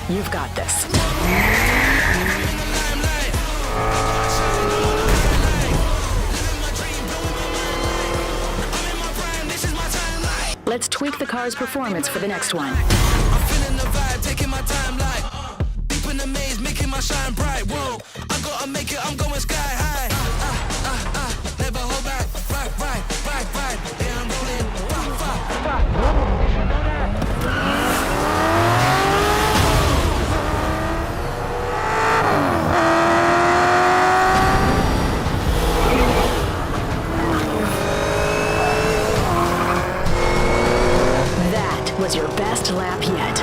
You've got this. Let's tweak the car's performance for the next one. I'm feeling the vibe, taking my time like deep in the maze, making my shine bright. Whoa, I gotta make it, I'm going sky high. Never hold back, right. Yeah, I'm rolling, That was your best lap yet.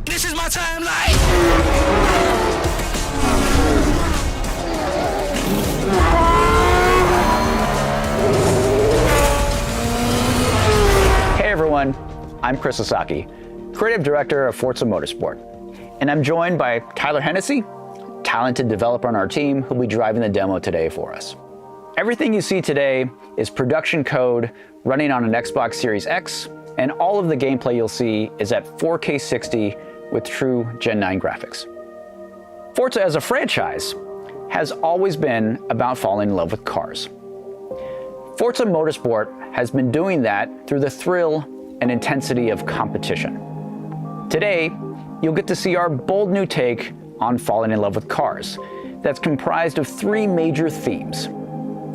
This is my time like. Hey everyone, I'm Chris Sasaki, Creative Director of Forza Motorsport, and I'm joined by Tyler Hennessy, talented developer on our team who'll be driving the demo today for us. Everything you see today is production code running on an Xbox Series X, and all of the gameplay you'll see is at 4K 60 with true Gen 9 graphics. Forza as a franchise has always been about falling in love with cars. Forza Motorsport has been doing that through the thrill and intensity of competition. Today, you'll get to see our bold new take on falling in love with cars that's comprised of three major themes.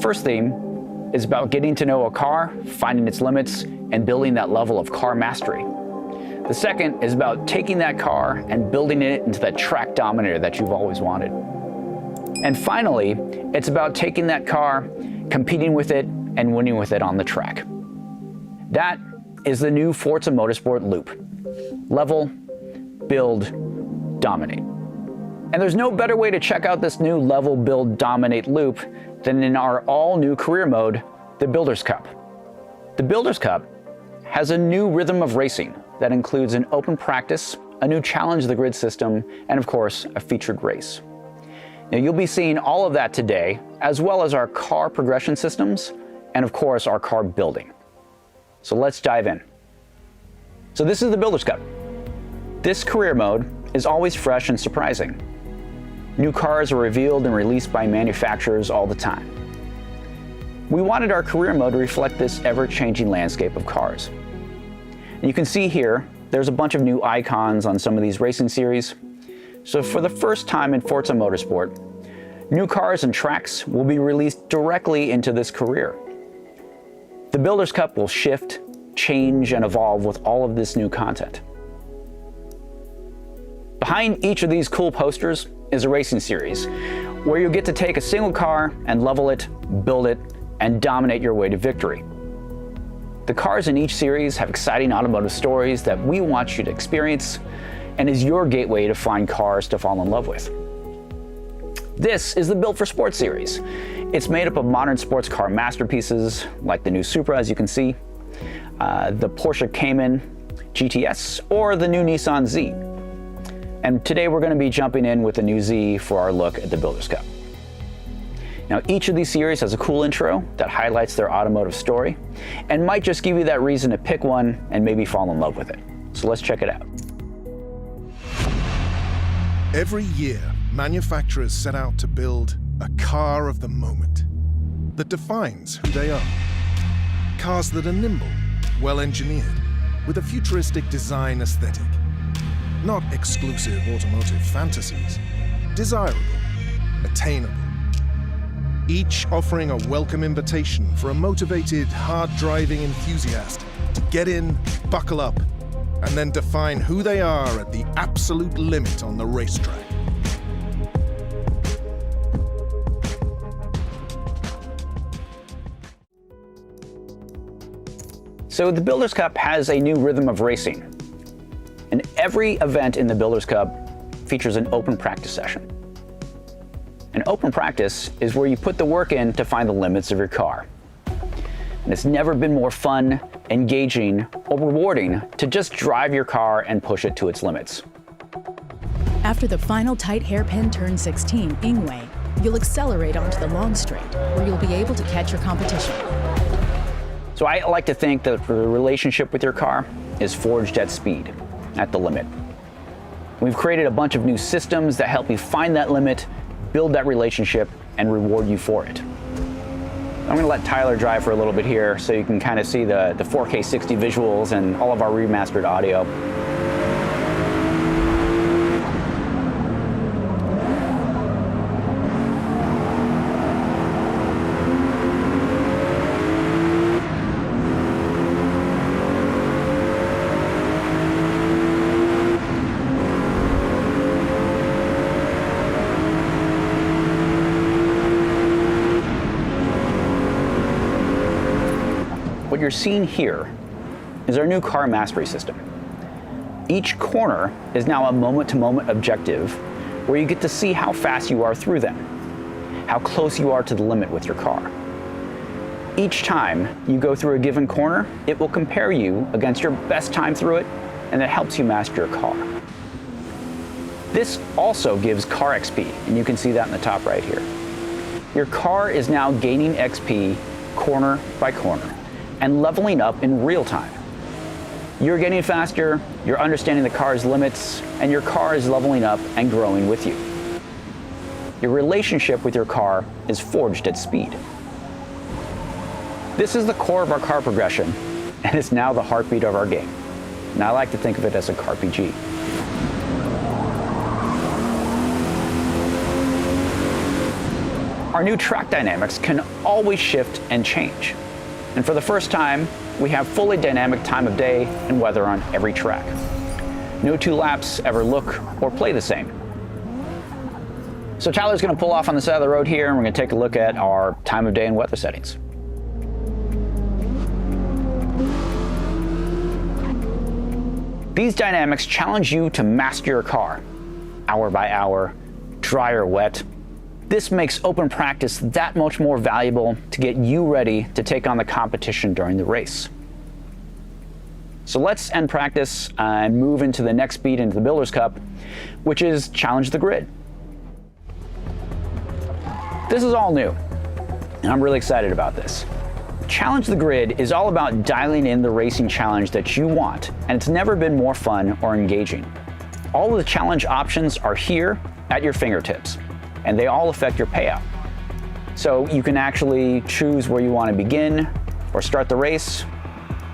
First theme is about getting to know a car, finding its limits, and building that level of car mastery. The second is about taking that car and building it into that track dominator that you've always wanted. And finally, it's about taking that car, competing with it, and winning with it on the track. That is the new Forza Motorsport loop. Level, build, dominate. And there's no better way to check out this new level, build, dominate loop than in our all-new career mode, the Builders Cup. The Builders Cup has a new rhythm of racing that includes an open practice, a new challenge of the grid system, and of course, a featured race. Now you'll be seeing all of that today, as well as our car progression systems, and of course, our car building. So let's dive in. So this is the Builders Cup. This career mode is always fresh and surprising. New cars are revealed and released by manufacturers all the time. We wanted our career mode to reflect this ever-changing landscape of cars. And you can see here, there's a bunch of new icons on some of these racing series. So for the first time in Forza Motorsport, new cars and tracks will be released directly into this career. The Builders Cup will shift, change, and evolve with all of this new content. Behind each of these cool posters is a racing series where you'll get to take a single car and level it, build it, and dominate your way to victory. The cars in each series have exciting automotive stories that we want you to experience and is your gateway to find cars to fall in love with. This is the Built for Sport series. It's made up of modern sports car masterpieces like the new Supra, as you can see, the Porsche Cayman GTS, or the new Nissan Z. And today we're going to be jumping in with the new Z for our look at the Builders Cup. Now each of these series has a cool intro that highlights their automotive story and might just give you that reason to pick one and maybe fall in love with it. So let's check it out. Every year, manufacturers set out to build a car of the moment that defines who they are. Cars that are nimble, well-engineered, with a futuristic design aesthetic. Not exclusive automotive fantasies, desirable, attainable. Each offering a welcome invitation for a motivated, hard-driving enthusiast to get in, buckle up, and then define who they are at the absolute limit on the racetrack. So the Builders Cup has a new rhythm of racing. And every event in the Builders Cup features an open practice session. An open practice is where you put the work in to find the limits of your car. And it's never been more fun, engaging, or rewarding to just drive your car and push it to its limits. After the final tight hairpin turn 16 Ingway, you'll accelerate onto the long straight, where you'll be able to catch your competition. So I like to think that the relationship with your car is forged at speed, at the limit. We've created a bunch of new systems that help you find that limit, build that relationship, and reward you for it. I'm going to let Tyler drive for a little bit here so you can kind of see the 4K 60 visuals and all of our remastered audio. What you're seeing here is our new car mastery system. Each corner is now a moment-to-moment objective where you get to see how fast you are through them, how close you are to the limit with your car. Each time you go through a given corner, it will compare you against your best time through it, and it helps you master your car. This also gives car XP, and you can see that in the top right here. Your car is now gaining XP corner by corner and leveling up in real time. You're getting faster, you're understanding the car's limits, and your car is leveling up and growing with you. Your relationship with your car is forged at speed. This is the core of our car progression, and it's now the heartbeat of our game. And I like to think of it as a CarPG. Our new track dynamics can always shift and change. And for the first time, we have fully dynamic time of day and weather on every track. No two laps ever look or play the same. So Tyler's going to pull off on the side of the road here, and we're going to take a look at our time of day and weather settings. These dynamics challenge you to master your car, hour by hour, dry or wet. This makes open practice that much more valuable to get you ready to take on the competition during the race. So let's end practice and move into the next speed into the Builders Cup, which is Challenge the Grid. This is all new, and I'm really excited about this. Challenge the Grid is all about dialing in the racing challenge that you want, and it's never been more fun or engaging. All of the challenge options are here at your fingertips, and they all affect your payout. So you can actually choose where you want to begin or start the race,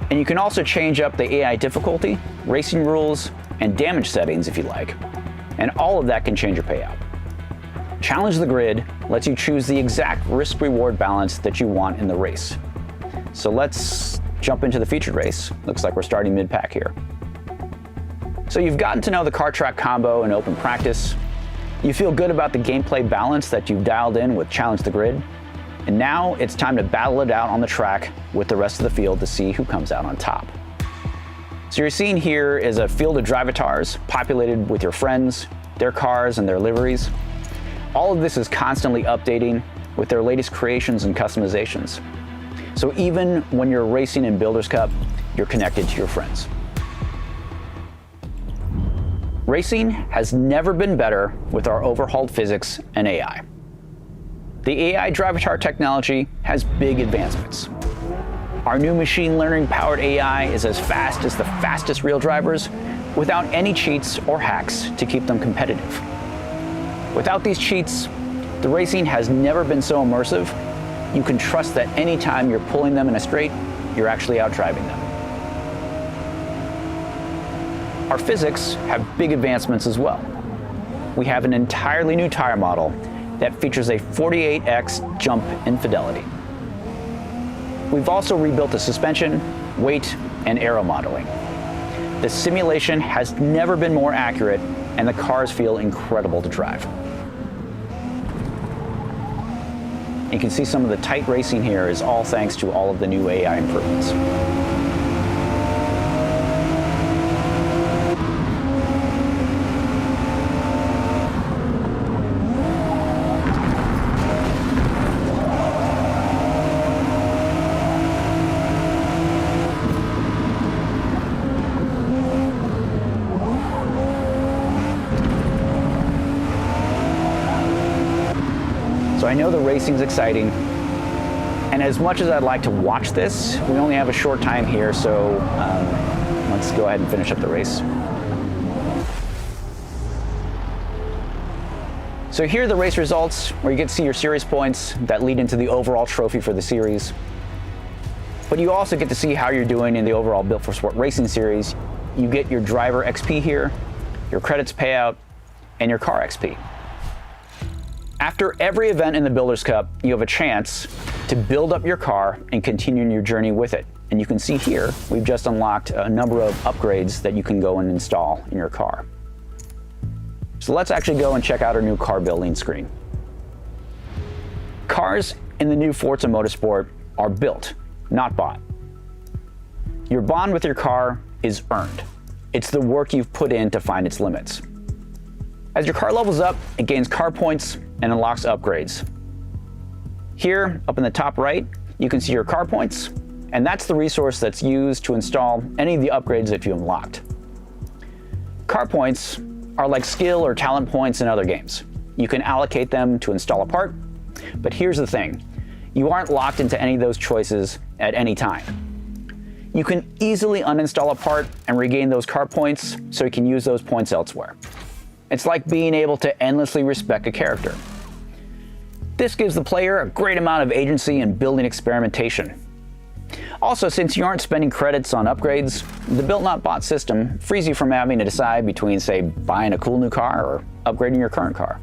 and you can also change up the AI difficulty, racing rules, and damage settings if you like, and all of that can change your payout. Challenge the Grid lets you choose the exact risk-reward balance that you want in the race. So let's jump into the featured race. Looks like we're starting mid-pack here. So you've gotten to know the car track combo in open practice. You feel good about the gameplay balance that you've dialed in with Challenge the Grid. And now it's time to battle it out on the track with the rest of the field to see who comes out on top. So you're seeing here is a field of drivatars populated with your friends, their cars, and their liveries. All of this is constantly updating with their latest creations and customizations. So even when you're racing in Builders Cup, you're connected to your friends. Racing has never been better with our overhauled physics and AI. The AI Drivatar technology has big advancements. Our new machine learning powered AI is as fast as the fastest real drivers without any cheats or hacks to keep them competitive. Without these cheats, the racing has never been so immersive. You can trust that anytime you're pulling them in a straight, you're actually out driving them. Our physics have big advancements as well. We have an entirely new tire model that features a 48x jump in fidelity. We've also rebuilt the suspension, weight, and aero modeling. The simulation has never been more accurate, and the cars feel incredible to drive. You can see some of the tight racing here is all thanks to all of the new AI improvements. So I know the racing's exciting, and And as much as I'd like to watch this, we only have a short time here, so let's go ahead and finish up the race. So here are the race results, where you get to see your series points that lead into the overall trophy for the series. But you also get to see how you're doing in the overall Built for Sport Racing series. You get your driver XP here, your credits payout, and your car XP. After every event in the Builders Cup, you have a chance to build up your car and continue your journey with it. And you can see here, we've just unlocked a number of upgrades that you can go and install in your car. So let's actually go and check out our new car building screen. Cars in the new Forza Motorsport are built, not bought. Your bond with your car is earned. It's the work you've put in to find its limits. As your car levels up, it gains car points and unlocks upgrades. Here, up in the top right, you can see your car points, and that's the resource that's used to install any of the upgrades that you unlocked. Car points are like skill or talent points in other games. You can allocate them to install a part, but here's the thing. You aren't locked into any of those choices at any time. You can easily uninstall a part and regain those car points so you can use those points elsewhere. It's like being able to endlessly respec a character. This gives the player a great amount of agency in building experimentation. Also, since you aren't spending credits on upgrades, the Built Not Bought system frees you from having to decide between, say, buying a cool new car or upgrading your current car.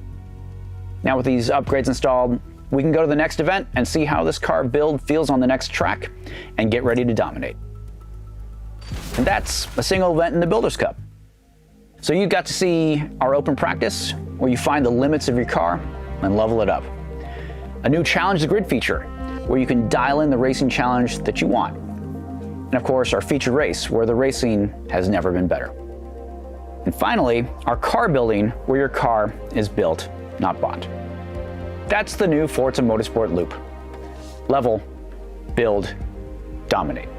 Now with these upgrades installed, we can go to the next event and see how this car build feels on the next track and get ready to dominate. And that's a single event in the Builders Cup. So you got to see our open practice, where you find the limits of your car and level it up. A new Challenge the Grid feature, where you can dial in the racing challenge that you want. And of course, our featured race, where the racing has never been better. And finally, our car building, where your car is built, not bought. That's the new Forza Motorsport loop. Level, build, dominate.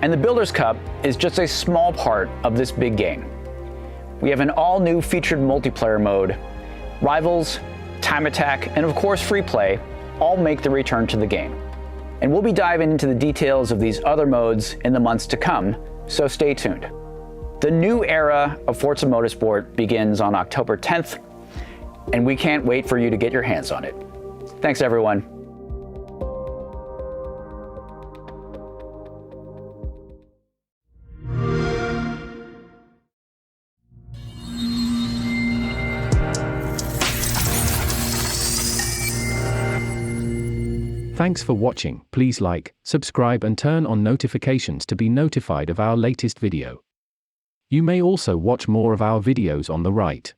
And the Builders Cup is just a small part of this big game. We have an all-new featured multiplayer mode, Rivals, Time Attack, and of course Free Play, all make the return to the game. And we'll be diving into the details of these other modes in the months to come, so stay tuned. The new era of Forza Motorsport begins on October 10th, and we can't wait for you to get your hands on it. Thanks, everyone. Thanks for watching. Please like, subscribe and turn on notifications to be notified of our latest video. You may also watch more of our videos on the right.